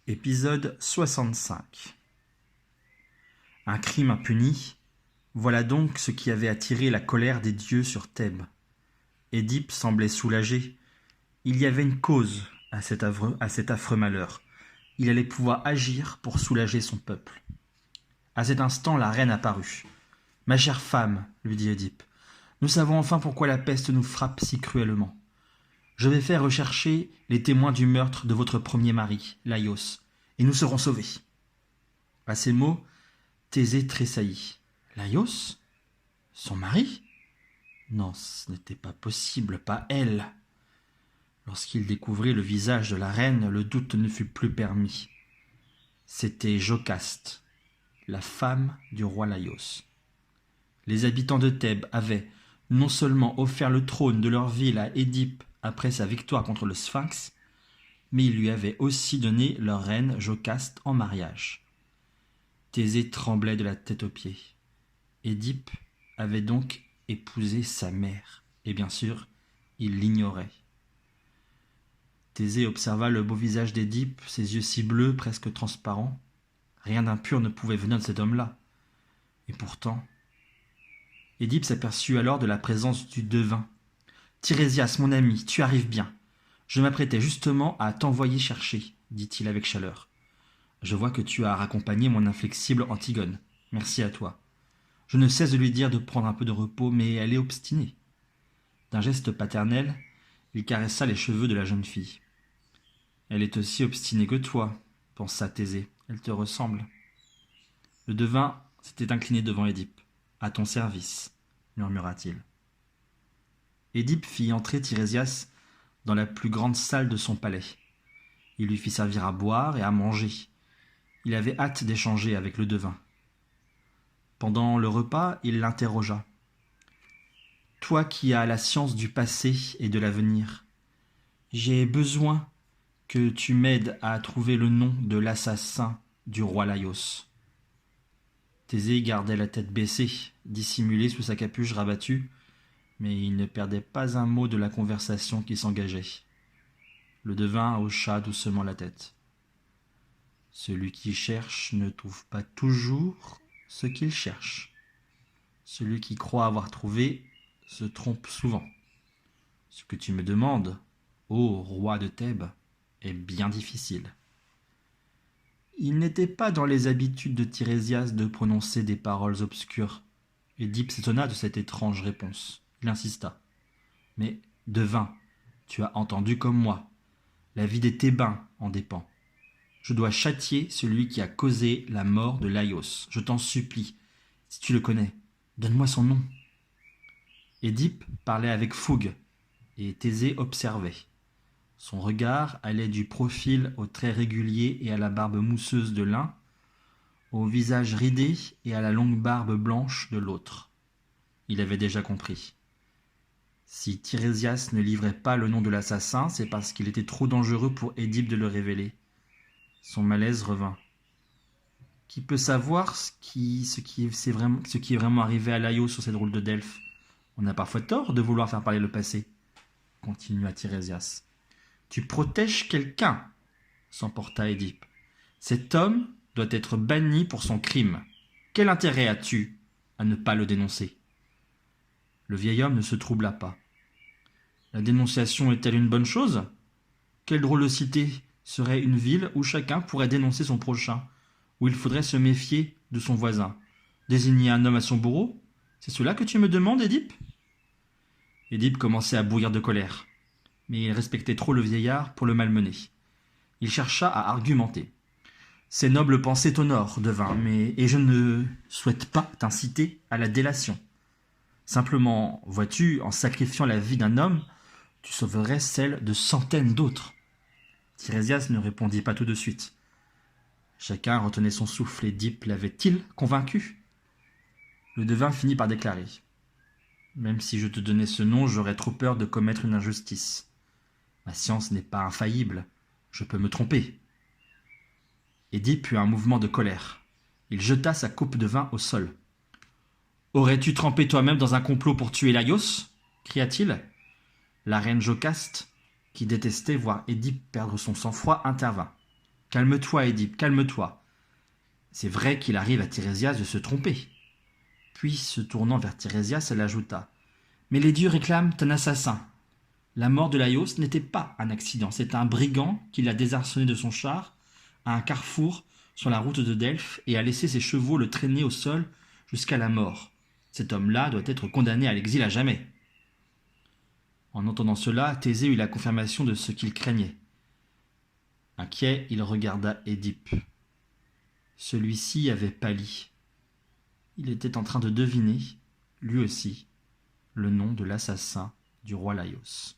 Épisode 65. Un crime impuni, voilà donc ce qui avait attiré la colère des dieux sur Thèbes. Édipe semblait soulagé. Il y avait une cause à cet affreux malheur. Il allait pouvoir agir pour soulager son peuple. À cet instant, la reine apparut. « Ma chère femme, lui dit Édipe, nous savons enfin pourquoi la peste nous frappe si cruellement. Je vais faire rechercher les témoins du meurtre de votre premier mari, Laïos, et nous serons sauvés. » À ces mots, Thésée tressaillit. Laïos ? Son mari ? Non, ce n'était pas possible, pas elle. Lorsqu'il découvrit le visage de la reine, le doute ne fut plus permis. C'était Jocaste, la femme du roi Laïos. Les habitants de Thèbes avaient non seulement offert le trône de leur ville à Édipe après sa victoire contre le Sphinx, mais ils lui avaient aussi donné leur reine Jocaste en mariage. Thésée tremblait de la tête aux pieds. Édipe avait donc épousé sa mère, et bien sûr, il l'ignorait. Thésée observa le beau visage d'Édipe, ses yeux si bleus, presque transparents. Rien d'impur ne pouvait venir de cet homme-là. Et pourtant, Édipe s'aperçut alors de la présence du devin. « Tirésias, mon ami, tu arrives bien. Je m'apprêtais justement à t'envoyer chercher, dit-il avec chaleur. Je vois que tu as raccompagné mon inflexible Antigone. Merci à toi. Je ne cesse de lui dire de prendre un peu de repos, mais elle est obstinée. » D'un geste paternel, il caressa les cheveux de la jeune fille. « Elle est aussi obstinée que toi, pensa Thésée. Elle te ressemble. » Le devin s'était incliné devant Édipe. « À ton service, » murmura-t-il. Édipe fit entrer Tirésias dans la plus grande salle de son palais. Il lui fit servir à boire et à manger. Il avait hâte d'échanger avec le devin. Pendant le repas, il l'interrogea. « Toi qui as la science du passé et de l'avenir, j'ai besoin que tu m'aides à trouver le nom de l'assassin du roi Laïos. » Thésée gardait la tête baissée, dissimulée sous sa capuche rabattue, mais il ne perdait pas un mot de la conversation qui s'engageait. Le devin hocha doucement la tête. « Celui qui cherche ne trouve pas toujours ce qu'il cherche. Celui qui croit avoir trouvé se trompe souvent. Ce que tu me demandes, ô roi de Thèbes, est bien difficile. » Il n'était pas dans les habitudes de Tirésias de prononcer des paroles obscures. Édipe s'étonna de cette étrange réponse. Il insista. « Mais, devin, tu as entendu comme moi. La vie des Thébains en dépend. Je dois châtier celui qui a causé la mort de Laïos. Je t'en supplie, si tu le connais, donne-moi son nom. » Édipe parlait avec fougue, et Thésée observait. Son regard allait du profil aux traits réguliers et à la barbe mousseuse de l'un, au visage ridé et à la longue barbe blanche de l'autre. Il avait déjà compris. Si Tirésias ne livrait pas le nom de l'assassin, c'est parce qu'il était trop dangereux pour Édipe de le révéler. Son malaise revint. Qui peut savoir ce qui est vraiment arrivé à Laïos sur cette drôle de Delphes ? On a parfois tort de vouloir faire parler le passé, continua Tirésias. Tu protèges quelqu'un, s'emporta Édipe. Cet homme doit être banni pour son crime. Quel intérêt as-tu à ne pas le dénoncer ? Le vieil homme ne se troubla pas. La dénonciation est-elle une bonne chose ? Quelle drôle de cité serait une ville où chacun pourrait dénoncer son prochain, où il faudrait se méfier de son voisin ? Désigner un homme à son bourreau ? C'est cela que tu me demandes, Édipe ? Édipe commençait à bouillir de colère, mais il respectait trop le vieillard pour le malmener. Il chercha à argumenter. « Ces nobles pensées t'honorent, devin, et je ne souhaite pas t'inciter à la délation. Simplement, vois-tu, en sacrifiant la vie d'un homme, tu sauverais celle de centaines d'autres. » Tirésias ne répondit pas tout de suite. Chacun retenait son souffle. Édipe l'avait-il convaincu ? Le devin finit par déclarer. « Même si je te donnais ce nom, j'aurais trop peur de commettre une injustice. Ma science n'est pas infaillible, je peux me tromper. » Édipe eut un mouvement de colère. Il jeta sa coupe de vin au sol. « Aurais-tu trempé toi-même dans un complot pour tuer Laïos ?» cria-t-il. La reine Jocaste, qui détestait voir Édipe perdre son sang-froid, intervint. « Calme-toi, Édipe, calme-toi. C'est vrai qu'il arrive à Tirésias de se tromper. » Puis, se tournant vers Tirésias, elle ajouta: « Mais les dieux réclament un assassin. La mort de Laios n'était pas un accident, c'est un brigand qui l'a désarçonné de son char à un carrefour sur la route de Delphes et a laissé ses chevaux le traîner au sol jusqu'à la mort. Cet homme-là doit être condamné à l'exil à jamais. » En entendant cela, Thésée eut la confirmation de ce qu'il craignait. Inquiet, il regarda Édipe. Celui-ci avait pâli. Il était en train de deviner, lui aussi, le nom de l'assassin du roi Laios.